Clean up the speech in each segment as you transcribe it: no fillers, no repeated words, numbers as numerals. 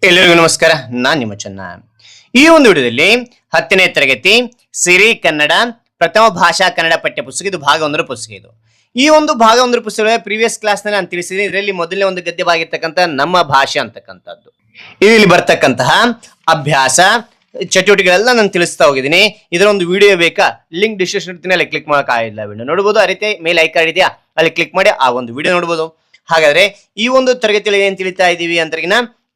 ಎಲ್ಲರಿಗೂ ನಮಸ್ಕಾರ. ನಾನು ನಿಮ್ಮ ಚೆನ್ನ. ಈ ಒಂದು ವಿಡಿಯೋದಲ್ಲಿ 10ನೇ ತರಗತಿ ಸಿರಿ ಕನ್ನಡ ಪ್ರಥಮ ಭಾಷಾ ಕನ್ನಡ ಪಠ್ಯ ಪುಸ್ತಕ, ಇದು ಭಾಗ 1ರ ಪುಸ್ತಕ. ಈ ಒಂದು ಭಾಗ 1ರ ಪುಸ್ತಕ ಪ್ರೀವಿಯಸ್ ಕ್ಲಾಸ್ ನಲ್ಲಿ ನಾನು ತಿಳಿಸಿದ್ದೀನಿ. ಇದರಲ್ಲಿ ಮೊದಲನೇ ಒಂದು ಗದ್ಯವಾಗಿರ್ತಕ್ಕಂಥ ನಮ್ಮ ಭಾಷೆ ಅಂತಕ್ಕಂಥದ್ದು, ಇಲ್ಲಿ ಬರ್ತಕ್ಕಂತಹ ಅಭ್ಯಾಸ ಚಟುವಟಿಕೆಗಳೆಲ್ಲ ನಾನು ತಿಳಿಸ್ತಾ ಹೋಗಿದ್ದೀನಿ. ಇದರ ಒಂದು ವಿಡಿಯೋ ಬೇಕಾ, ಲಿಂಕ್ ಡಿಸ್ಕ್ರಿಪ್ಷನ್ ಇರ್ತೀನಿ, ಅಲ್ಲಿ ಕ್ಲಿಕ್ ಮಾಡೋಕ್ಕಾಗಿಲ್ಲ ವಿಡಿಯೋ ನೋಡಬಹುದು. ಆ ರೀತಿ ಮೇಲೆ ಐಕಾನ್ ಇದೆಯಾ, ಅಲ್ಲಿ ಕ್ಲಿಕ್ ಮಾಡಿ ಆ ಒಂದು ವಿಡಿಯೋ ನೋಡಬಹುದು. ಹಾಗಾದ್ರೆ ಈ ಒಂದು ತರಗತಿಯಲ್ಲಿ ಏನ್ ತಿಳಿತಾ ಇದೀವಿ ಅಂತ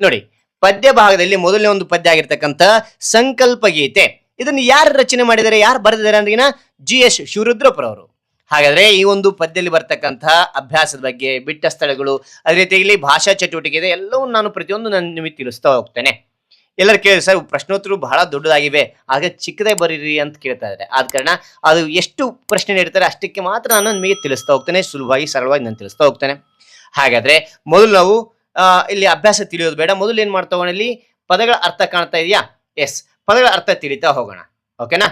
ನೋಡಿ, ಪದ್ಯ ಭಾಗದಲ್ಲಿ ಮೊದಲನೇ ಒಂದು ಪದ್ಯ ಆಗಿರ್ತಕ್ಕಂಥ ಸಂಕಲ್ಪ ಗೀತೆ, ಇದನ್ನು ಯಾರು ರಚನೆ ಮಾಡಿದ್ದಾರೆ, ಯಾರು ಬರೆದಿದ್ದಾರೆ ಅಂದ್ರಿನ GS ಶಿವರುದ್ರಪ್ಪರವರು. ಹಾಗಾದ್ರೆ ಈ ಒಂದು ಪದ್ಯದಲ್ಲಿ ಬರ್ತಕ್ಕಂತಹ ಅಭ್ಯಾಸದ ಬಗ್ಗೆ, ಬಿಟ್ಟ ಸ್ಥಳಗಳು, ಅದೇ ರೀತಿ ಇಲ್ಲಿ ಭಾಷಾ ಚಟುವಟಿಕೆ ಇದೆ, ಎಲ್ಲವೂ ನಾನು ಪ್ರತಿಯೊಂದು ನಾನು ನಿಮಗೆ ತಿಳಿಸ್ತಾ ಹೋಗ್ತೇನೆ. ಎಲ್ಲರೂ ಕೇಳಿ ಸರ್ ಪ್ರಶ್ನೋತ್ತರಗಳು ಬಹಳ ದೊಡ್ಡದಾಗಿವೆ, ಆಗ ಚಿಕ್ಕದೇ ಬರೀರಿ ಅಂತ ಕೇಳ್ತಾ ಇದ್ದಾರೆ. ಆದ ಕಾರಣ ಅದು ಎಷ್ಟು ಪ್ರಶ್ನೆ ನೀಡ್ತಾರೆ ಅಷ್ಟಕ್ಕೆ ಮಾತ್ರ ನಾನು ನಿಮಗೆ ತಿಳಿಸ್ತಾ ಹೋಗ್ತೇನೆ, ಸುಲಭವಾಗಿ ಸರಳವಾಗಿ ನಾನು ತಿಳಿಸ್ತಾ ಹೋಗ್ತೇನೆ. ಹಾಗಾದ್ರೆ ಮೊದಲು ನಾವು ಇಲ್ಲಿ ಅಭ್ಯಾಸ ತಿಳಿಯೋದು ಬೇಡ, ಮೊದಲು ಏನ್ ಮಾಡ್ತಾ ಹೋಗೋಣ, ಇಲ್ಲಿ ಪದಗಳ ಅರ್ಥ ಕಾಣ್ತಾ ಇದೆಯಾ? ಎಸ್, ಪದಗಳ ಅರ್ಥ ತಿಳಿತಾ ಹೋಗೋಣ. ಓಕೆನಾ?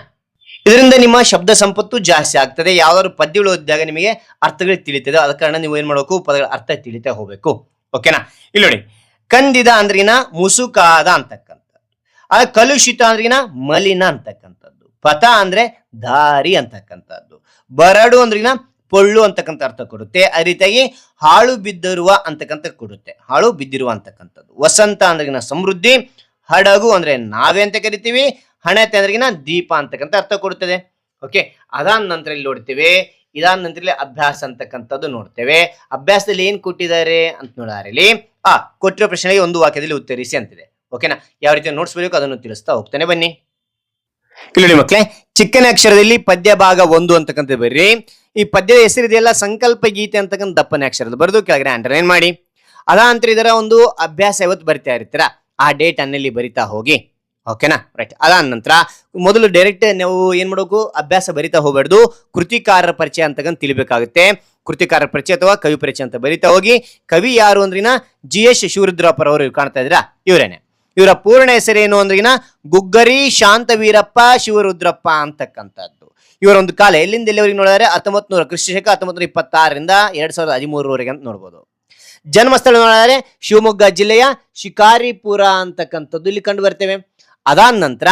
ಇದರಿಂದ ನಿಮ್ಮ ಶಬ್ದ ಸಂಪತ್ತು ಜಾಸ್ತಿ ಆಗ್ತದೆ. ಯಾವ್ದಾದ್ರು ಪದ್ಯಗಳು ಓದಿದಾಗ ನಿಮಗೆ ಅರ್ಥಗಳು ತಿಳಿತದೆ. ಆದ ಕಾರಣ ನೀವು ಏನ್ ಮಾಡಬೇಕು, ಪದಗಳ ಅರ್ಥ ತಿಳಿತಾ ಹೋಗ್ಬೇಕು. ಓಕೆನಾ? ಇಲ್ಲಿ ನೋಡಿ, ಕಂದಿದ ಅಂದ್ರಿನ ಮುಸುಕಾದ ಅಂತಕ್ಕಂಥದ್ದು, ಕಲುಷಿತ ಅಂದ್ರಿನ ಮಲಿನ ಅಂತಕ್ಕಂಥದ್ದು, ಪಥ ಅಂದ್ರೆ ದಾರಿ ಅಂತಕ್ಕಂಥದ್ದು, ಬರಡು ಅಂದ್ರಿನ ಪೊಳ್ಳು ಅಂತಕ್ಕಂಥ ಅರ್ಥ ಕೊಡುತ್ತೆ. ಅದೇ ರೀತಿಯಾಗಿ ಹಾಳು ಬಿದ್ದಿರುವ ಅಂತಕ್ಕಂಥ ಕೊಡುತ್ತೆ, ಹಾಳು ಬಿದ್ದಿರುವ ಅಂತಕ್ಕಂಥದ್ದು. ವಸಂತ ಅಂದ್ರಿನ ಸಮೃದ್ಧಿ, ಹಡಗು ಅಂದ್ರೆ ನಾವೇ ಅಂತ ಕರಿತೀವಿ, ಹಣತೆ ಅಂದ್ರಿನ ದೀಪ ಅಂತಕ್ಕಂಥ ಅರ್ಥ ಕೊಡುತ್ತದೆ. ಓಕೆ, ಅದಾದ ನಂತರ ಇಲ್ಲಿ ನೋಡ್ತೇವೆ, ಇದಾದ ನಂತರ ಇಲ್ಲಿ ಅಭ್ಯಾಸ ಅಂತಕ್ಕಂಥದ್ದು ನೋಡ್ತೇವೆ. ಅಭ್ಯಾಸದಲ್ಲಿ ಏನ್ ಕೊಟ್ಟಿದ್ದಾರೆ ಅಂತ ನೋಡಿದ್ರೆ ಇಲ್ಲಿ ಕೊಟ್ಟಿರೋ ಪ್ರಶ್ನೆಗೆ ಒಂದು ವಾಕ್ಯದಲ್ಲಿ ಉತ್ತರಿಸಿ ಅಂತಿದೆ. ಓಕೆನಾ? ಯಾವ ರೀತಿ ನೋಟ್ಸ್ ಬೇಕು ಅದನ್ನು ತಿಳಿಸ್ತಾ ಹೋಗ್ತಾನೆ, ಬನ್ನಿ. ಇಲ್ಲಿ ನೋಡಿ ಮಕ್ಕಳೇ, ಚಿಕ್ಕನ ಅಕ್ಷರದಲ್ಲಿ ಪದ್ಯ ಭಾಗ 1 ಅಂತಕ್ಕಂಥ ಬರ್ರಿ. ಈ ಪದ್ಯದ ಹೆಸರಿದೆಯಲ್ಲ ಸಂಕಲ್ಪ ಗೀತೆ ಅಂತಕ್ಕಂಥ ದಪ್ಪನೇ ಅಕ್ಷರದ ಬರೆದು ಕೆಳಗಡೆ ಅಂಡರ್ಲೈನ್ ಮಾಡಿ. ಅದಾಂತರ ಇದರ ಒಂದು ಅಭ್ಯಾಸ ಯಾವತ್ತು ಬರಿತಾ ಇರ್ತೀರಾ ಆ ಡೇಟ್ ಅನ್ನಲ್ಲಿ ಬರಿತಾ ಹೋಗಿ. ಓಕೆನಾ? ರೈಟ್. ಅದಾದ ನಂತರ ಮೊದಲು ಡೈರೆಕ್ಟ್ ನಾವು ಏನ್ ಮಾಡಬೇಕು, ಅಭ್ಯಾಸ ಬರಿತಾ ಹೋಗ್ಬಾರ್ದು, ಕೃತಿಕಾರರ ಪರಿಚಯ ಅಂತಕ್ಕಂಥ ತಿಳಿಬೇಕಾಗುತ್ತೆ. ಕೃತಿಕಾರರ ಪರಿಚಯ ಅಥವಾ ಕವಿ ಪರಿಚಯ ಅಂತ ಬರಿತಾ ಹೋಗಿ. ಕವಿ ಯಾರು ಅಂದ್ರಿನ GS ಶಿವರುದ್ರಪ್ಪರವರು ಕಾಣ್ತಾ ಇದ್ದೀರಾ, ಇವರೇನೆ. ಇವರ ಪೂರ್ಣ ಹೆಸರೇನು ಅಂದ್ರಿನ ಗುಗ್ಗರಿ ಶಾಂತವೀರಪ್ಪ ಶಿವರುದ್ರಪ್ಪ ಅಂತಕ್ಕಂಥದ್ದು. ಇವರ ಒಂದು ಕಾಲ ಎಲ್ಲಿಂದ ಎಲ್ಲಿವರೆಗೆ ನೋಡಿದ್ರೆ 1900 ಕ್ರಿಸ್ತಶಕ 1926ರಿಂದ 2013ರವರೆಗೆ ಅಂತ ನೋಡ್ಬೋದು. ಜನ್ಮಸ್ಥಳ ನೋಡಿದ್ರೆ ಶಿವಮೊಗ್ಗ ಜಿಲ್ಲೆಯ ಶಿಕಾರಿಪುರ ಅಂತಕ್ಕಂಥದ್ದು ಇಲ್ಲಿ ಕಂಡು ಬರ್ತೇವೆ. ಅದಾದ ನಂತರ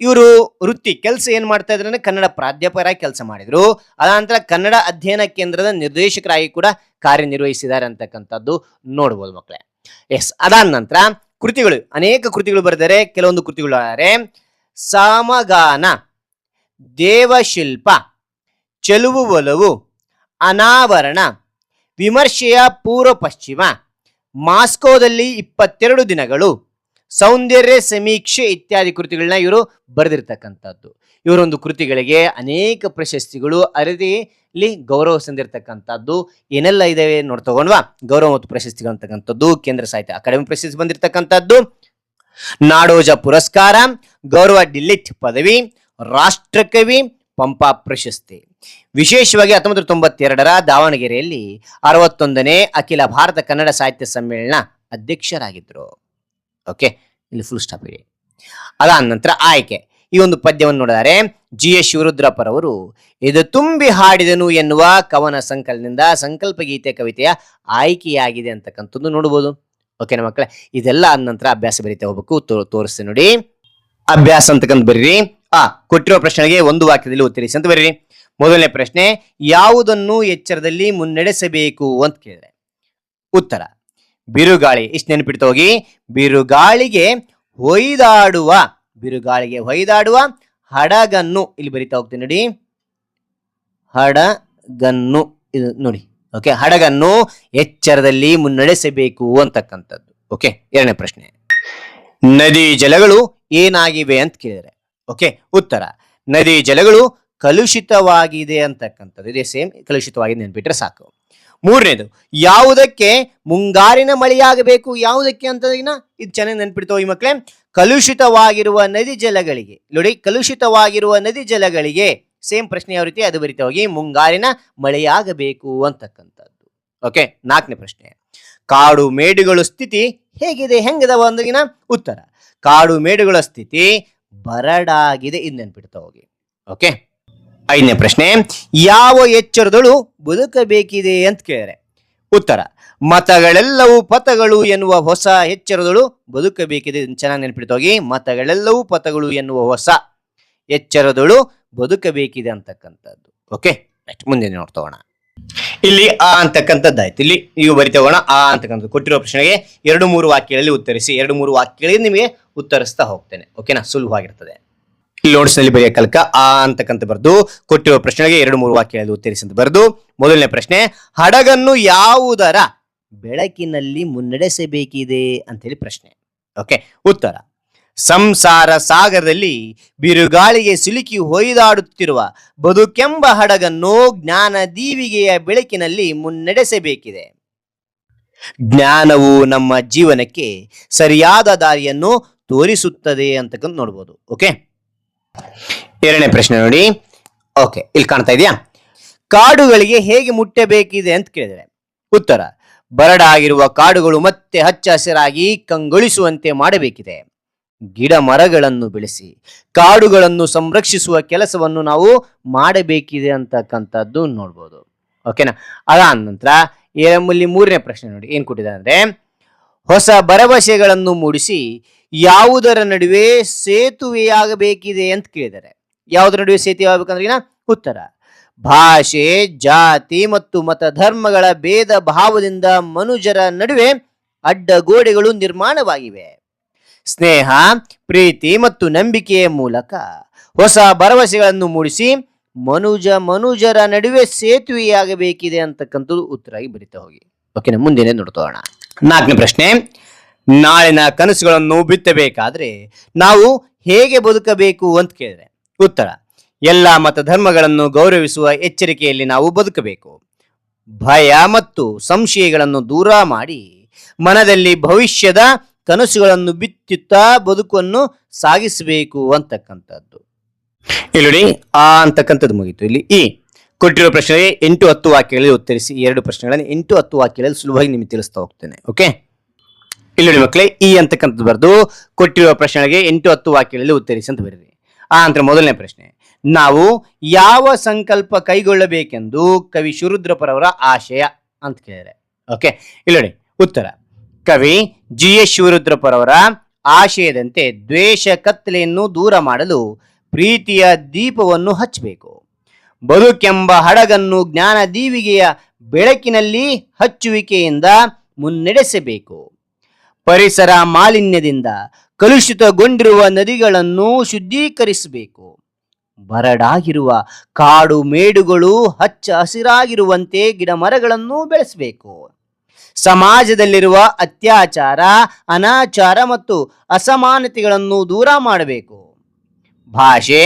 ಇವರು ವೃತ್ತಿ ಕೆಲಸ ಏನ್ ಮಾಡ್ತಾ ಇದ್ರೆ ಕನ್ನಡ ಪ್ರಾಧ್ಯಾಪಕರಾಗಿ ಕೆಲಸ ಮಾಡಿದ್ರು. ಅದಾನಂತರ ಕನ್ನಡ ಅಧ್ಯಯನ ಕೇಂದ್ರದ ನಿರ್ದೇಶಕರಾಗಿ ಕೂಡ ಕಾರ್ಯನಿರ್ವಹಿಸಿದ್ದಾರೆ ಅಂತಕ್ಕಂಥದ್ದು ನೋಡ್ಬೋದು ಮಕ್ಕಳೇ. ಎಸ್, ಅದಾದ ನಂತರ ಕೃತಿಗಳು, ಅನೇಕ ಕೃತಿಗಳು ಬರೆದರೆ. ಕೆಲವೊಂದು ಕೃತಿಗಳು ಸಮಗಾನ, ದೇವಶಿಲ್ಪ, ಚೆಲುವು ಒಲವು, ಅನಾವರಣ, ವಿಮರ್ಶೆಯ ಪೂರ್ವ ಪಶ್ಚಿಮ, ಮಾಸ್ಕೋದಲ್ಲಿ 22 ದಿನಗಳು, ಸೌಂದರ್ಯ ಸಮೀಕ್ಷೆ ಇತ್ಯಾದಿ ಕೃತಿಗಳನ್ನ ಇವರು ಬರೆದಿರ್ತಕ್ಕಂಥದ್ದು. ಇವರೊಂದು ಕೃತಿಗಳಿಗೆ ಅನೇಕ ಪ್ರಶಸ್ತಿಗಳು, ಅರದಿಯಲ್ಲಿ ಗೌರವ ಸಂದಿರ್ತಕ್ಕಂಥದ್ದು ಏನೆಲ್ಲ ಇದಾವೆ ನೋಡಿ ತಗೊಂಡ್ವಾ. ಗೌರವ ಮತ್ತು ಪ್ರಶಸ್ತಿಗಳು ಅಂತಕ್ಕಂಥದ್ದು ಕೇಂದ್ರ ಸಾಹಿತ್ಯ ಅಕಾಡೆಮಿ ಪ್ರಶಸ್ತಿ ಬಂದಿರತಕ್ಕಂಥದ್ದು, ನಾಡೋಜ ಪುರಸ್ಕಾರ, ಗೌರವ ಡಿಲಿಟ್ ಪದವಿ, ರಾಷ್ಟ್ರಕವಿ, ಪಂಪ ಪ್ರಶಸ್ತಿ. ವಿಶೇಷವಾಗಿ 1992ರ ದಾವಣಗೆರೆಯಲ್ಲಿ 61ನೇ ಅಖಿಲ ಭಾರತ ಕನ್ನಡ ಸಾಹಿತ್ಯ ಸಮ್ಮೇಳನ ಅಧ್ಯಕ್ಷರಾಗಿದ್ರು. ಓಕೆ, ಇಲ್ಲಿ ಫುಲ್ ಸ್ಟಾಪ್ ಇದೆ. ಅದಾದ ನಂತರ ಆಯ್ಕೆ. ಈ ಒಂದು ಪದ್ಯವನ್ನು ನೋಡಿದರೆ GS ಶಿವರುದ್ರಪ್ಪರವರು ಇದು ತುಂಬಿ ಹಾಡಿದನು ಎನ್ನುವ ಕವನ ಸಂಕಲನದಿಂದ ಸಂಕಲ್ಪ ಗೀತೆ ಕವಿತೆಯ ಆಯ್ಕೆಯಾಗಿದೆ ಅಂತಕ್ಕಂಥದ್ದು ನೋಡಬಹುದು. ಓಕೆನಾ ಮಕ್ಕಳೇ? ಇದೆಲ್ಲ ಆದ ನಂತರ ಅಭ್ಯಾಸ ಬರೀತಾ ಹೋಗ್ಬೇಕು. ತೋರಿಸ್ತೀನಿ ನೋಡಿ, ಅಭ್ಯಾಸ ಅಂತಕ್ಕಂಥ ಬರೀರಿ. ಕೊಟ್ಟಿರೋ ಪ್ರಶ್ನೆಗೆ ಒಂದು ವಾಕ್ಯದಲ್ಲಿ ಉತ್ತರಿಸಿ ಅಂತ ಬರೀರಿ. ಮೊದಲನೇ ಪ್ರಶ್ನೆ, ಯಾವುದನ್ನು ಎಚ್ಚರದಲ್ಲಿ ಮುನ್ನಡೆಸಬೇಕು ಅಂತ ಕೇಳಿದ್ರೆ ಉತ್ತರ ಬಿರುಗಾಳಿ. ಇಷ್ಟು ನೆನಪಿಡ್ತಾ ಹೋಗಿ. ಬಿರುಗಾಳಿಗೆ ಹೊಯ್ದಾಡುವ ಹಡಗನ್ನು ಇಲ್ಲಿ ಬರಿತಾ ಹೋಗ್ತೀನಿ ನೋಡಿ, ಹಡಗನ್ನು ಇದು ನೋಡಿ. ಓಕೆ, ಹಡಗನ್ನು ಎಚ್ಚರದಲ್ಲಿ ಮುನ್ನಡೆಸಬೇಕು ಅಂತಕ್ಕಂಥದ್ದು. ಓಕೆ, ಎರಡನೇ ಪ್ರಶ್ನೆ, ನದಿ ಜಲಗಳು ಏನಾಗಿವೆ ಅಂತ ಕೇಳಿದರೆ ಓಕೆ ಉತ್ತರ ನದಿ ಜಲಗಳು ಕಲುಷಿತವಾಗಿದೆ ಅಂತಕ್ಕಂಥದ್ದು. ಇದೇ ಸೇಮ್, ಕಲುಷಿತವಾಗಿದೆ ನೆನ್ಪಿಟ್ರೆ ಸಾಕು. ಮೂರನೇದು, ಯಾವುದಕ್ಕೆ ಮುಂಗಾರಿನ ಮಳೆಯಾಗಬೇಕು, ಯಾವುದಕ್ಕೆ ಅಂತ ಇದು ಚೆನ್ನಾಗಿ ನೆನ್ಪಿಡ್ತಾವ ಈ ಮಕ್ಕಳೇ. ಕಲುಷಿತವಾಗಿರುವ ನದಿ ಜಲಗಳಿಗೆ ನೋಡಿ, ಕಲುಷಿತವಾಗಿರುವ ನದಿ ಜಲಗಳಿಗೆ ಸೇಮ್ ಪ್ರಶ್ನೆ ಯಾವ ರೀತಿ ಅದು ಬರಿತಾ ಹೋಗಿ, ಮುಂಗಾರಿನ ಮಳೆಯಾಗಬೇಕು ಅಂತಕ್ಕಂಥದ್ದು. ಓಕೆ, ನಾಲ್ಕನೇ ಪ್ರಶ್ನೆ, ಕಾಡು ಮೇಡುಗಳ ಸ್ಥಿತಿ ಹೇಗಿದೆ, ಹೆಂಗದವ ಅಂದ್ರಿನ ಉತ್ತರ ಕಾಡು ಮೇಡುಗಳ ಸ್ಥಿತಿ ಬರಡಾಗಿದೆ. ಇದು ನೆನ್ಪಿಡ್ತಾ ಹೋಗಿ. ಓಕೆ, ಐದನೇ ಪ್ರಶ್ನೆ, ಯಾವ ಎಚ್ಚರದಳು ಬದುಕಬೇಕಿದೆ ಅಂತ ಕೇಳಿದ್ರೆ ಉತ್ತರ ಮತಗಳೆಲ್ಲವೂ ಪಥಗಳು ಎನ್ನುವ ಹೊಸ ಎಚ್ಚರದಳು ಬದುಕಬೇಕಿದೆ. ಚೆನ್ನಾಗಿ ನೆನಪಿಡ್ತೋಗಿ, ಮತಗಳೆಲ್ಲವೂ ಪಥಗಳು ಎನ್ನುವ ಹೊಸ ಎಚ್ಚರದಳು ಬದುಕಬೇಕಿದೆ ಅಂತಕ್ಕಂಥದ್ದು. ಓಕೆ, ಮುಂದೆ ನೋಡ್ತೋಣ. ಇಲ್ಲಿ ಆ ಅಂತಕ್ಕಂಥದ್ದಾಯ್ತು. ಇಲ್ಲಿ ನೀವು ಬರಿತೋಗೋಣ. ಆ ಅಂತಕ್ಕಂಥದ್ದು ಕೊಟ್ಟಿರೋ ಪ್ರಶ್ನೆಗೆ 2-3 ವಾಕ್ಯಗಳಲ್ಲಿ ಉತ್ತರಿಸಿ. 2-3 ವಾಕ್ಯಗಳಲ್ಲಿ ನಿಮಗೆ ಉತ್ತರಿಸ್ತಾ ಹೋಗ್ತೇನೆ. ಓಕೆನಾ, ಸುಲಭವಾಗಿರ್ತದೆ. ಇಲ್ಲಿ ನೋಟ್ಸ್ ನಲ್ಲಿ ಬರೆಯ ಕಲ್ಕ ಆ ಅಂತಕ್ಕಂಥ ಬರೆದು ಕೊಟ್ಟಿರುವ ಪ್ರಶ್ನೆಗೆ 2-3 ವಾಕ್ಯಗಳಲ್ಲಿ ಉತ್ತರಿಸಿ ಅಂತ ಬರೆದು, ಮೊದಲನೇ ಪ್ರಶ್ನೆ, ಹಡಗನ್ನು ಯಾವುದರ ಬೆಳಕಿನಲ್ಲಿ ಮುನ್ನಡೆಸಬೇಕಿದೆ ಅಂತ ಹೇಳಿ ಪ್ರಶ್ನೆ. ಓಕೆ, ಉತ್ತರ, ಸಂಸಾರ ಸಾಗರದಲ್ಲಿ ಬಿರುಗಾಳಿಗೆ ಸಿಲುಕಿ ಹೊಯ್ದಾಡುತ್ತಿರುವ ಬದುಕೆಂಬ ಹಡಗನ್ನು ಜ್ಞಾನ ದೀವಿಗೆಯ ಬೆಳಕಿನಲ್ಲಿ ಮುನ್ನಡೆಸಬೇಕಿದೆ. ಜ್ಞಾನವು ನಮ್ಮ ಜೀವನಕ್ಕೆ ಸರಿಯಾದ ದಾರಿಯನ್ನು ತೋರಿಸುತ್ತದೆ ಅಂತಕ್ಕಂಥ ನೋಡ್ಬೋದು. ಓಕೆ, ಎರಡನೇ ಪ್ರಶ್ನೆ ನೋಡಿ. ಓಕೆ, ಇಲ್ಲಿ ಕಾಣ್ತಾ ಇದೆಯಾ? ಕಾಡುಗಳಿಗೆ ಹೇಗೆ ಮುಟ್ಟಬೇಕಿದೆ ಅಂತ ಕೇಳಿದರೆ ಉತ್ತರ, ಬರಡಾಗಿರುವ ಕಾಡುಗಳು ಮತ್ತೆ ಹಚ್ಚ ಹಸಿರಾಗಿ ಕಂಗೊಳಿಸುವಂತೆ ಮಾಡಬೇಕಿದೆ. ಗಿಡ ಮರಗಳನ್ನು ಬೆಳೆಸಿ ಕಾಡುಗಳನ್ನು ಸಂರಕ್ಷಿಸುವ ಕೆಲಸವನ್ನು ನಾವು ಮಾಡಬೇಕಿದೆ ಅಂತಕ್ಕಂಥದ್ದು ನೋಡ್ಬೋದು. ಓಕೆನಾ, ಅದಾದ ನಂತರ ಇಲ್ಲಿ ಮೂರನೇ ಪ್ರಶ್ನೆ ನೋಡಿ ಏನ್ ಕೊಟ್ಟಿದ್ದಾರೆ ಅಂದ್ರೆ, ಹೊಸ ಭರವಸೆಗಳನ್ನು ಮೂಡಿಸಿ ಯಾವುದರ ನಡುವೆ ಸೇತುವೆಯಾಗಬೇಕಿದೆ ಅಂತ ಕೇಳಿದ್ದಾರೆ. ಯಾವುದರ ನಡುವೆ ಸೇತುವೆ ಆಗಬೇಕಂದ್ರೆ ಉತ್ತರ, ಭಾಷೆ, ಜಾತಿ ಮತ್ತು ಮತ ಧರ್ಮಗಳ ಭೇದ ಭಾವದಿಂದ ಮನುಜರ ನಡುವೆ ಅಡ್ಡಗೋಡೆಗಳು ನಿರ್ಮಾಣವಾಗಿವೆ. ಸ್ನೇಹ, ಪ್ರೀತಿ ಮತ್ತು ನಂಬಿಕೆಯ ಮೂಲಕ ಹೊಸ ಭರವಸೆಗಳನ್ನು ಮೂಡಿಸಿ ಮನುಜರ ನಡುವೆ ಸೇತುವೆಯಾಗಬೇಕಿದೆ ಅಂತಕ್ಕಂಥದ್ದು ಉತ್ತರಾಗಿ ಬರಿತಾ ಹೋಗಿ. ಓಕೆನಾ, ಮುಂದಿನ ನೋಡ್ತೋಣ. ನಾಲ್ಕನೇ ಪ್ರಶ್ನೆ, ನಾಳಿನ ಕನಸುಗಳನ್ನು ಬಿತ್ತಬೇಕಾದ್ರೆ ನಾವು ಹೇಗೆ ಬದುಕಬೇಕು ಅಂತ ಕೇಳಿದ್ರೆ ಉತ್ತರ, ಎಲ್ಲ ಮತ ಧರ್ಮಗಳನ್ನು ಗೌರವಿಸುವ ಎಚ್ಚರಿಕೆಯಲ್ಲಿ ನಾವು ಬದುಕಬೇಕು. ಭಯ ಮತ್ತು ಸಂಶಯಗಳನ್ನು ದೂರ ಮಾಡಿ ಮನದಲ್ಲಿ ಭವಿಷ್ಯದ ಕನಸುಗಳನ್ನು ಬಿತ್ತುತ್ತಾ ಬದುಕನ್ನು ಸಾಗಿಸಬೇಕು ಅಂತಕ್ಕಂಥದ್ದು. ಇಲ್ಲಿ ನೋಡಿ, ಆ ಅಂತಕ್ಕಂಥದ್ದು ಮುಗಿತು. ಇಲ್ಲಿ ಈ ಕೊಟ್ಟಿರೋ ಪ್ರಶ್ನೆಗೆ 8-10 ವಾಕ್ಯಗಳಲ್ಲಿ ಉತ್ತರಿಸಿ. 2 ಪ್ರಶ್ನೆಗಳನ್ನು 8-10 ವಾಕ್ಯಗಳಲ್ಲಿ ಸುಲಭವಾಗಿ ನಿಮಗೆ ತಿಳಿಸ್ತಾ ಹೋಗ್ತೇನೆ. ಓಕೆ, ಇಲ್ಲಿ ನೋಡಿ ಮಕ್ಕಳೇ, ಈ ಅಂತಕ್ಕಂಥದ್ದು ಬರೆದು ಕೊಟ್ಟಿರುವ ಪ್ರಶ್ನೆಗೆ 8-10 ವಾಕ್ಯಗಳಲ್ಲಿ ಉತ್ತರಿಸಿ ಅಂತ ಬರೀರಿ. ಆ ನಂತರ ಮೊದಲನೇ ಪ್ರಶ್ನೆ, ನಾವು ಯಾವ ಸಂಕಲ್ಪ ಕೈಗೊಳ್ಳಬೇಕೆಂದು ಕವಿ ಶಿವರುದ್ರಪ್ಪರವರ ಆಶಯ ಅಂತ ಕೇಳಿದರೆ. ಓಕೆ, ಇಲ್ಲಿ ನೋಡಿ ಉತ್ತರ, ಕವಿ G.S. ಶಿವರುದ್ರಪ್ಪರವರ ಆಶಯದಂತೆ ದ್ವೇಷ ಕತ್ತಲೆಯನ್ನು ದೂರ ಮಾಡಲು ಪ್ರೀತಿಯ ದೀಪವನ್ನು ಹಚ್ಚಬೇಕು. ಬದುಕೆಂಬ ಹಡಗನ್ನು ಜ್ಞಾನ ದೀವಿಗೆಯ ಬೆಳಕಿನಲ್ಲಿ ಹಚ್ಚುವಿಕೆಯಿಂದ ಮುನ್ನಡೆಸಬೇಕು. ಪರಿಸರ ಮಾಲಿನ್ಯದಿಂದ ಕಲುಷಿತಗೊಂಡಿರುವ ನದಿಗಳನ್ನು ಶುದ್ಧೀಕರಿಸಬೇಕು. ಬರಡಾಗಿರುವ ಕಾಡು ಮೇಡುಗಳು ಹಚ್ಚ ಹಸಿರಾಗಿರುವಂತೆ ಗಿಡ ಮರಗಳನ್ನು ಬೆಳೆಸಬೇಕು. ಸಮಾಜದಲ್ಲಿರುವ ಅತ್ಯಾಚಾರ, ಅನಾಚಾರ ಮತ್ತು ಅಸಮಾನತೆಗಳನ್ನು ದೂರ ಮಾಡಬೇಕು. ಭಾಷೆ,